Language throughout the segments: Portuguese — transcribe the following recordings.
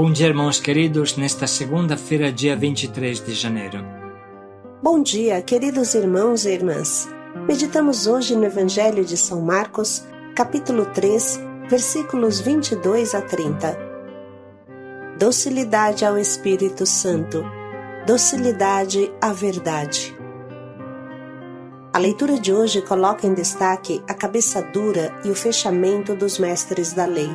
Bom dia, irmãos queridos, nesta segunda-feira, dia 23 de janeiro. Bom dia, queridos irmãos e irmãs. Meditamos hoje no Evangelho de São Marcos, capítulo 3, versículos 22 a 30. Docilidade ao Espírito Santo, docilidade à verdade. A leitura de hoje coloca em destaque a cabeça dura e o fechamento dos mestres da lei.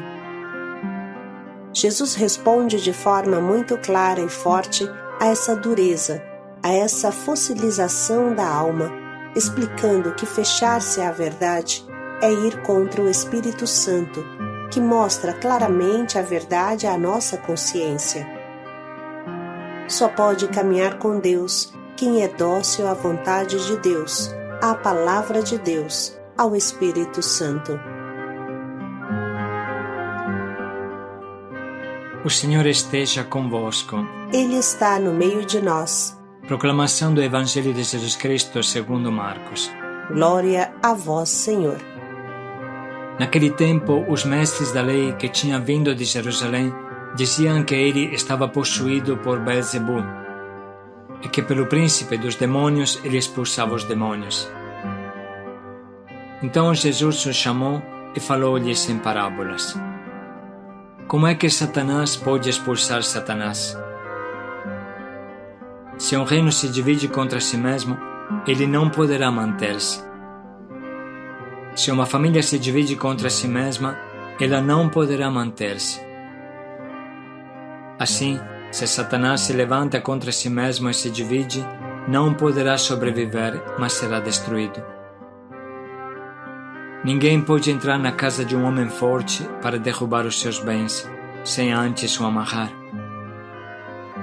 Jesus responde de forma muito clara e forte a essa dureza, a essa fossilização da alma, explicando que fechar-se à verdade é ir contra o Espírito Santo, que mostra claramente a verdade à nossa consciência. Só pode caminhar com Deus quem é dócil à vontade de Deus, à palavra de Deus, ao Espírito Santo. O Senhor esteja convosco. Ele está no meio de nós. Proclamação do Evangelho de Jesus Cristo segundo Marcos. Glória a vós, Senhor. Naquele tempo, os mestres da lei que tinham vindo de Jerusalém diziam que ele estava possuído por Beelzebul e que pelo príncipe dos demônios ele expulsava os demônios. Então Jesus os chamou e falou-lhes em parábolas. Como é que Satanás pode expulsar Satanás? Se um reino se divide contra si mesmo, ele não poderá manter-se. Se uma família se divide contra si mesma, ela não poderá manter-se. Assim, se Satanás se levanta contra si mesmo e se divide, não poderá sobreviver, mas será destruído. Ninguém pode entrar na casa de um homem forte para derrubar os seus bens, sem antes o amarrar.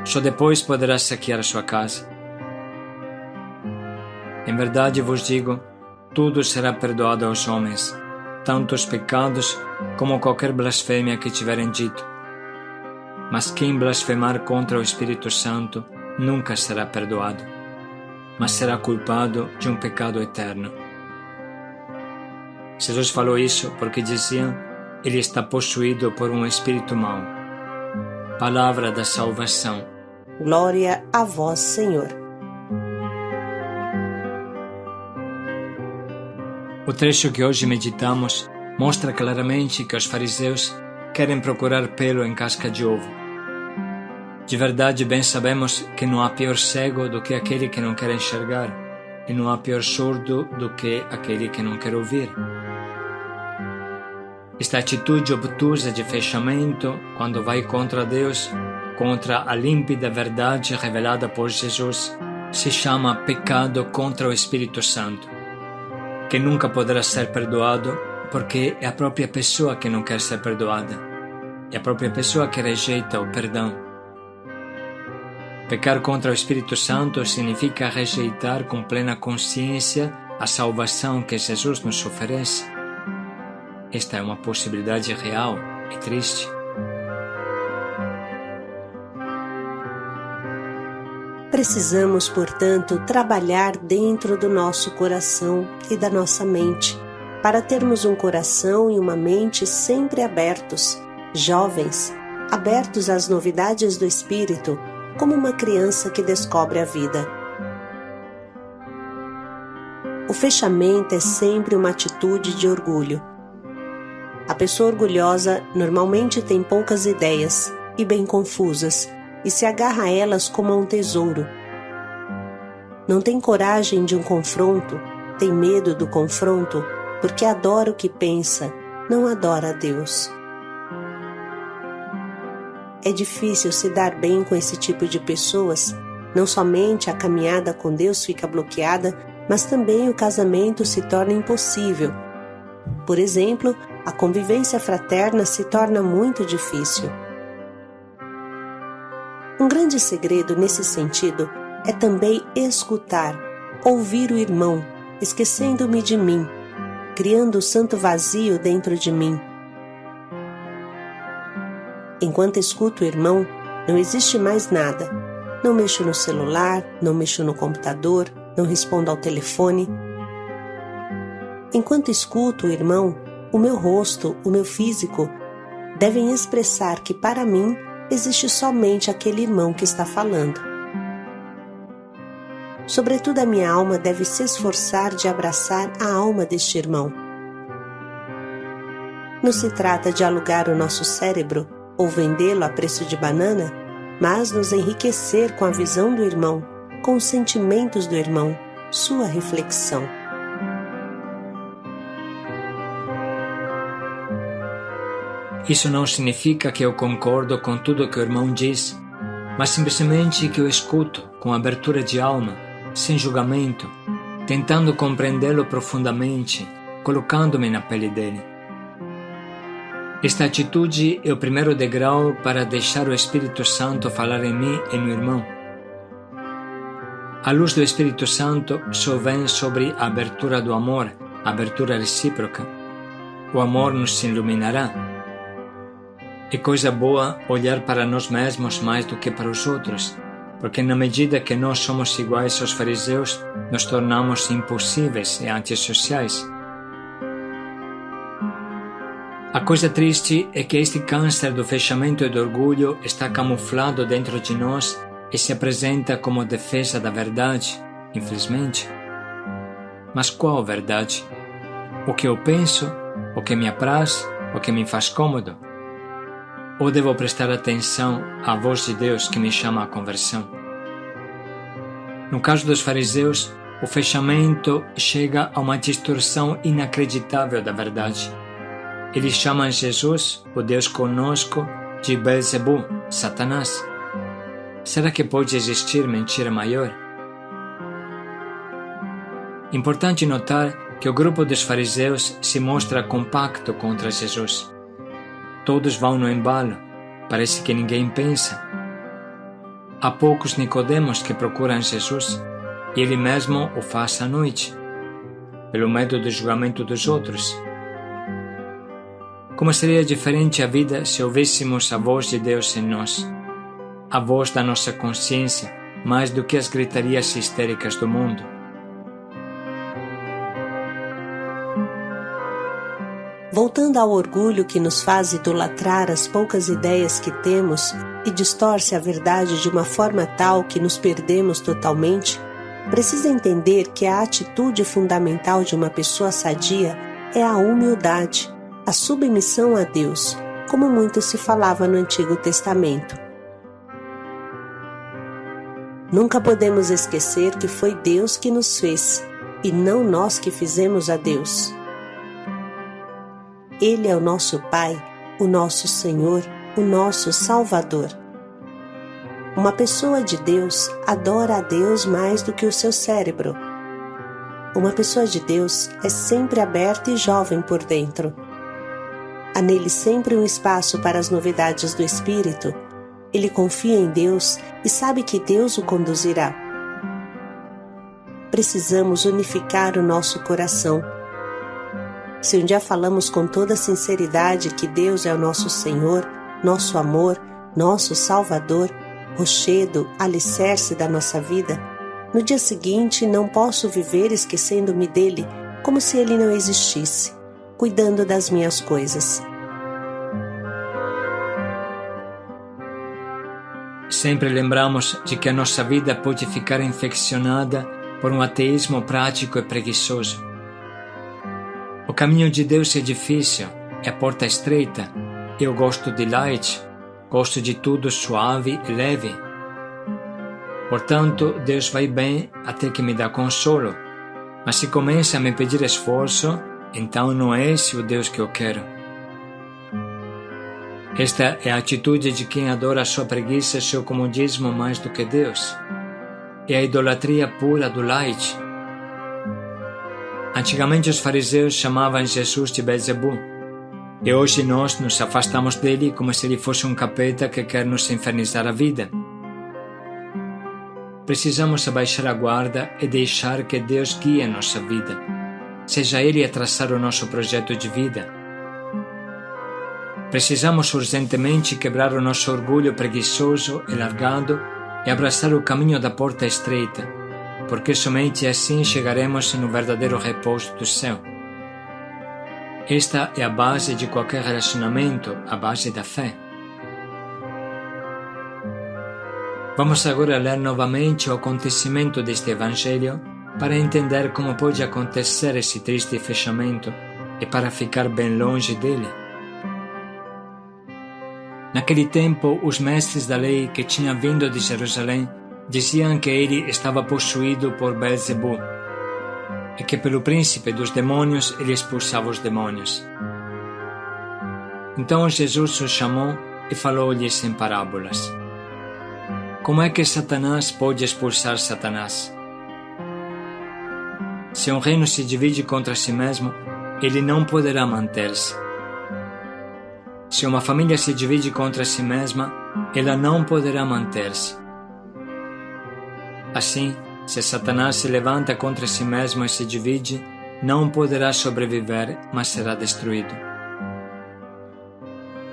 Só depois poderá saquear a sua casa. Em verdade vos digo, tudo será perdoado aos homens, tanto os pecados como qualquer blasfêmia que tiverem dito. Mas quem blasfemar contra o Espírito Santo nunca será perdoado, mas será culpado de um pecado eterno. Jesus falou isso porque diziam, ele está possuído por um espírito mau. Palavra da salvação. Glória a vós, Senhor. O trecho que hoje meditamos mostra claramente que os fariseus querem procurar pelo em casca de ovo. De verdade, bem sabemos que não há pior cego do que aquele que não quer enxergar, e não há pior surdo do que aquele que não quer ouvir. Esta atitude obtusa de fechamento, quando vai contra Deus, contra a límpida verdade revelada por Jesus, se chama pecado contra o Espírito Santo, que nunca poderá ser perdoado porque é a própria pessoa que não quer ser perdoada, é a própria pessoa que rejeita o perdão. Pecar contra o Espírito Santo significa rejeitar com plena consciência a salvação que Jesus nos oferece. Esta é uma possibilidade real e triste. Precisamos, portanto, trabalhar dentro do nosso coração e da nossa mente, para termos um coração e uma mente sempre abertos, jovens, abertos às novidades do Espírito, como uma criança que descobre a vida. O fechamento é sempre uma atitude de orgulho. A pessoa orgulhosa normalmente tem poucas ideias e bem confusas e se agarra a elas como a um tesouro. Não tem coragem de um confronto, tem medo do confronto porque adora o que pensa, não adora a Deus. É difícil se dar bem com esse tipo de pessoas. Não somente a caminhada com Deus fica bloqueada, mas também o casamento se torna impossível. Por exemplo, a convivência fraterna se torna muito difícil. Um grande segredo nesse sentido é também escutar, ouvir o irmão, esquecendo-me de mim, criando o santo vazio dentro de mim. Enquanto escuto o irmão, não existe mais nada. Não mexo no celular, não mexo no computador, não respondo ao telefone. Enquanto escuto o irmão, o meu rosto, o meu físico, devem expressar que para mim existe somente aquele irmão que está falando. Sobretudo, a minha alma deve se esforçar de abraçar a alma deste irmão. Não se trata de alugar o nosso cérebro ou vendê-lo a preço de banana, mas nos enriquecer com a visão do irmão, com os sentimentos do irmão, sua reflexão. Isso não significa que eu concordo com tudo que o irmão diz, mas simplesmente que eu escuto com abertura de alma, sem julgamento, tentando compreendê-lo profundamente, colocando-me na pele dele. Esta atitude é o primeiro degrau para deixar o Espírito Santo falar em mim e no irmão. A luz do Espírito Santo só vem sobre a abertura do amor, a abertura recíproca. O amor nos iluminará. É coisa boa olhar para nós mesmos mais do que para os outros, porque na medida que nós somos iguais aos fariseus, nos tornamos impossíveis e antissociais. A coisa triste é que este câncer do fechamento e do orgulho está camuflado dentro de nós e se apresenta como defesa da verdade, infelizmente. Mas qual verdade? O que eu penso? O que me apraz? O que me faz cômodo? Ou devo prestar atenção à voz de Deus que me chama à conversão? No caso dos fariseus, o fechamento chega a uma distorção inacreditável da verdade. Eles chamam Jesus, o Deus conosco, de Beelzebub, Satanás. Será que pode existir mentira maior? Importante notar que o grupo dos fariseus se mostra compacto contra Jesus. Todos vão no embalo, parece que ninguém pensa. Há poucos Nicodemos que procuram Jesus, e ele mesmo o faz à noite, pelo medo do julgamento dos outros. Como seria diferente a vida se ouvíssemos a voz de Deus em nós, a voz da nossa consciência, mais do que as gritarias histéricas do mundo? Voltando ao orgulho que nos faz idolatrar as poucas ideias que temos e distorce a verdade de uma forma tal que nos perdemos totalmente, precisa entender que a atitude fundamental de uma pessoa sadia é a humildade, a submissão a Deus, como muito se falava no Antigo Testamento. Nunca podemos esquecer que foi Deus que nos fez, e não nós que fizemos a Deus. Ele é o nosso Pai, o nosso Senhor, o nosso Salvador. Uma pessoa de Deus adora a Deus mais do que o seu cérebro. Uma pessoa de Deus é sempre aberta e jovem por dentro. Há nele sempre um espaço para as novidades do Espírito. Ele confia em Deus e sabe que Deus o conduzirá. Precisamos unificar o nosso coração. Se um dia falamos com toda sinceridade que Deus é o nosso Senhor, nosso amor, nosso Salvador, rochedo, alicerce da nossa vida, no dia seguinte não posso viver esquecendo-me dele como se ele não existisse, cuidando das minhas coisas. Sempre lembramos de que a nossa vida pode ficar infeccionada por um ateísmo prático e preguiçoso. O caminho de Deus é difícil, é a porta estreita. Eu gosto de light, gosto de tudo suave e leve. Portanto, Deus vai bem até que me dá consolo. Mas se começa a me pedir esforço, então não é esse o Deus que eu quero. Esta é a atitude de quem adora a sua preguiça e seu comodismo mais do que Deus. É a idolatria pura do light. Antigamente os fariseus chamavam Jesus de Beelzebub, e hoje nós nos afastamos dele como se ele fosse um capeta que quer nos infernizar a vida. Precisamos abaixar a guarda e deixar que Deus guie a nossa vida, seja Ele a traçar o nosso projeto de vida. Precisamos urgentemente quebrar o nosso orgulho preguiçoso e largado e abraçar o caminho da porta estreita, porque somente assim chegaremos no verdadeiro repouso do céu. Esta é a base de qualquer relacionamento, a base da fé. Vamos agora ler novamente o acontecimento deste Evangelho para entender como pode acontecer esse triste fechamento e para ficar bem longe dele. Naquele tempo, os mestres da lei que tinham vindo de Jerusalém diziam que ele estava possuído por Belzebu e que pelo príncipe dos demônios ele expulsava os demônios. Então Jesus os chamou e falou-lhes em parábolas. Como é que Satanás pode expulsar Satanás? Se um reino se divide contra si mesmo, ele não poderá manter-se. Se uma família se divide contra si mesma, ela não poderá manter-se. Assim, se Satanás se levanta contra si mesmo e se divide, não poderá sobreviver, mas será destruído.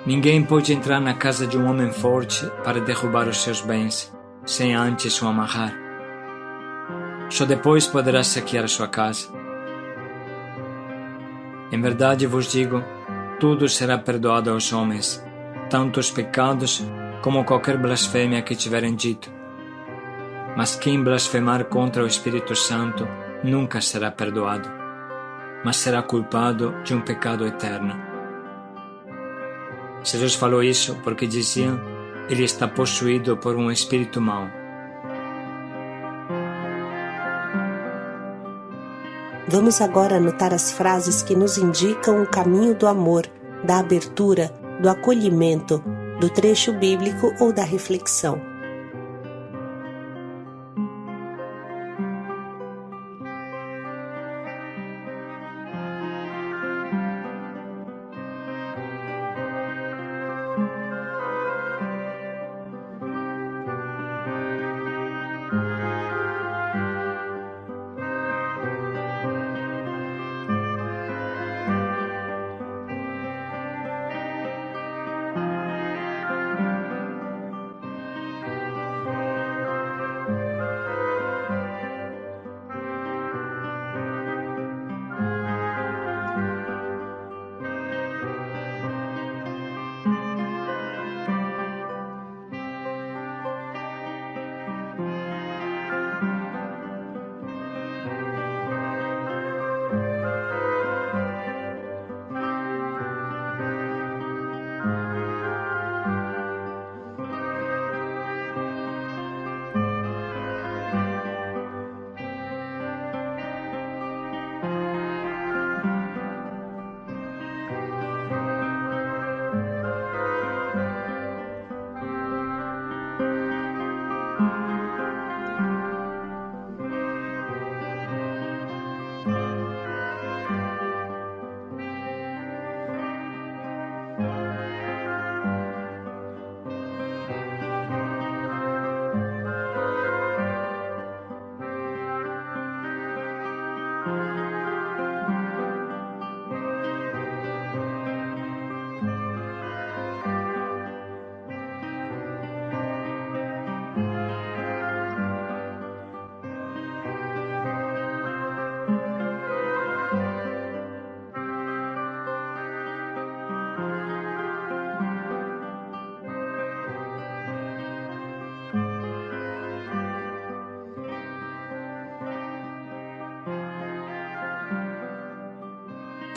Ninguém pode entrar na casa de um homem forte para derrubar os seus bens, sem antes o amarrar. Só depois poderá saquear a sua casa. Em verdade vos digo, tudo será perdoado aos homens, tanto os pecados como qualquer blasfêmia que tiverem dito. Mas quem blasfemar contra o Espírito Santo nunca será perdoado, mas será culpado de um pecado eterno. Jesus falou isso porque diziam, ele está possuído por um espírito mau. Vamos agora anotar as frases que nos indicam o caminho do amor, da abertura, do acolhimento, do trecho bíblico ou da reflexão.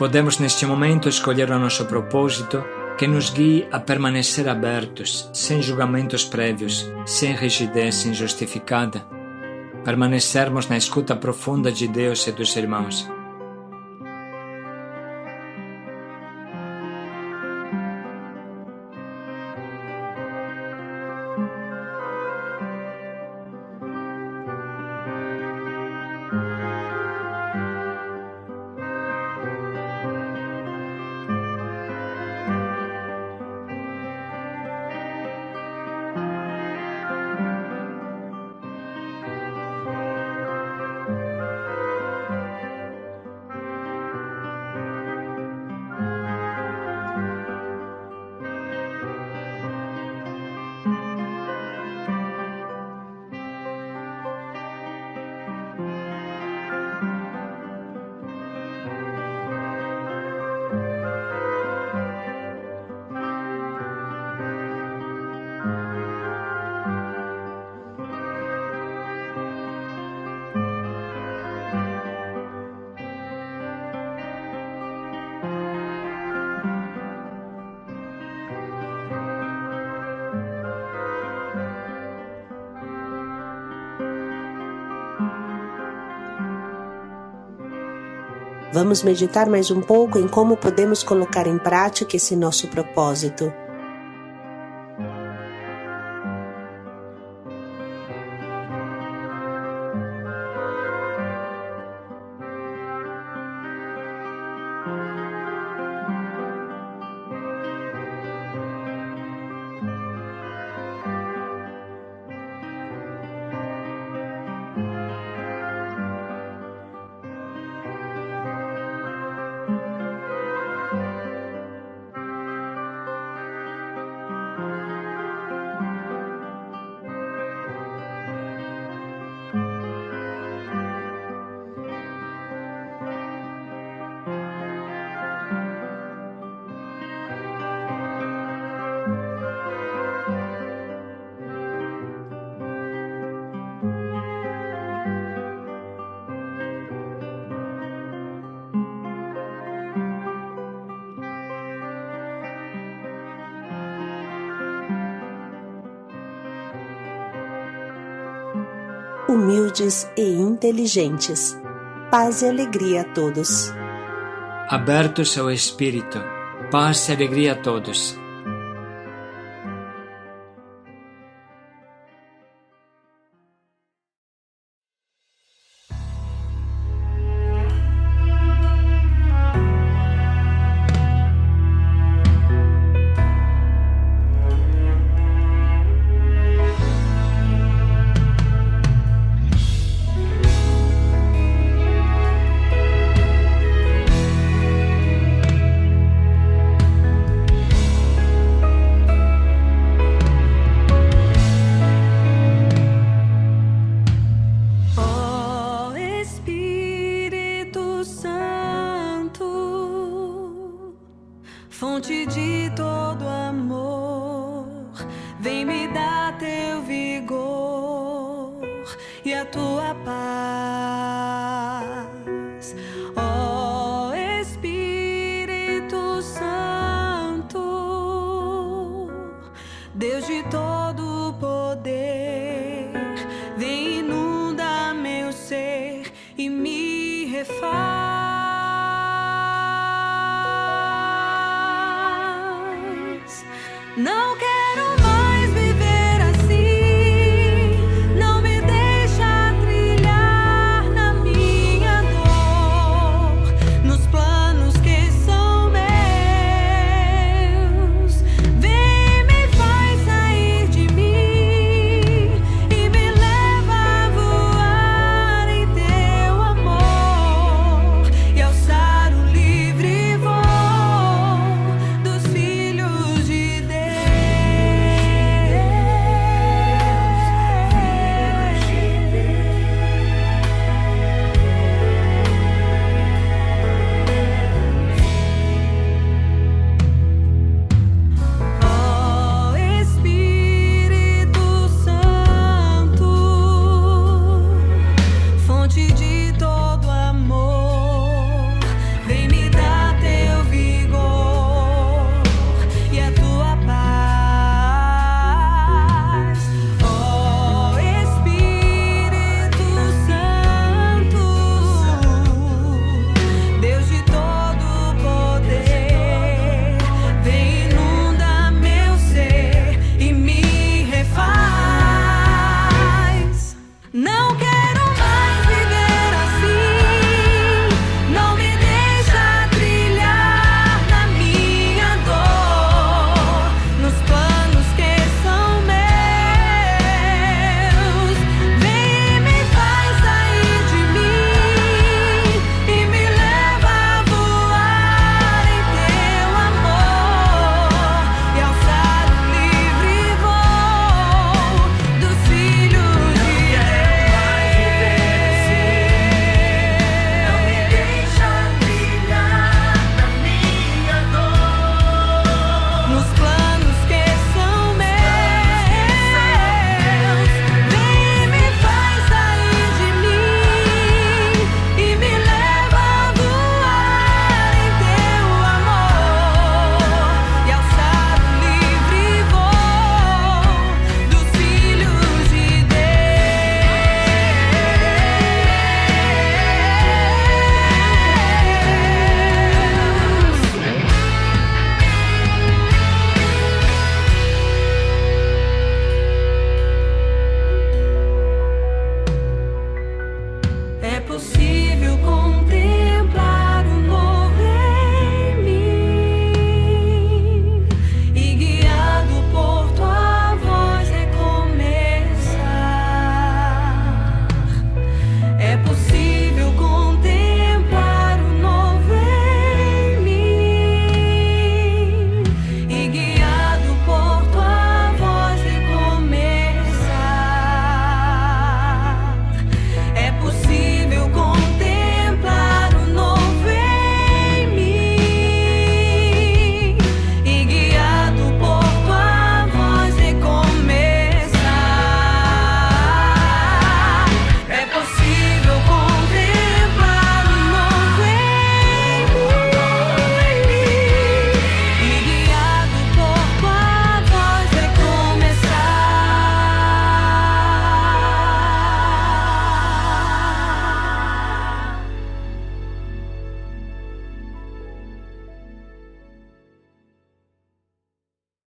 Podemos neste momento escolher o nosso propósito que nos guie a permanecer abertos, sem julgamentos prévios, sem rigidez injustificada. Permanecermos na escuta profunda de Deus e dos irmãos. Vamos meditar mais um pouco em como podemos colocar em prática esse nosso propósito. Humildes e inteligentes. Paz e alegria a todos. Abertos ao Espírito, paz e alegria a todos. Fonte de todo amor, vem me dar teu vigor e a tua paz. Ó Espírito Santo, Deus de todo poder, vem inunda meu ser e me refaz. Não quero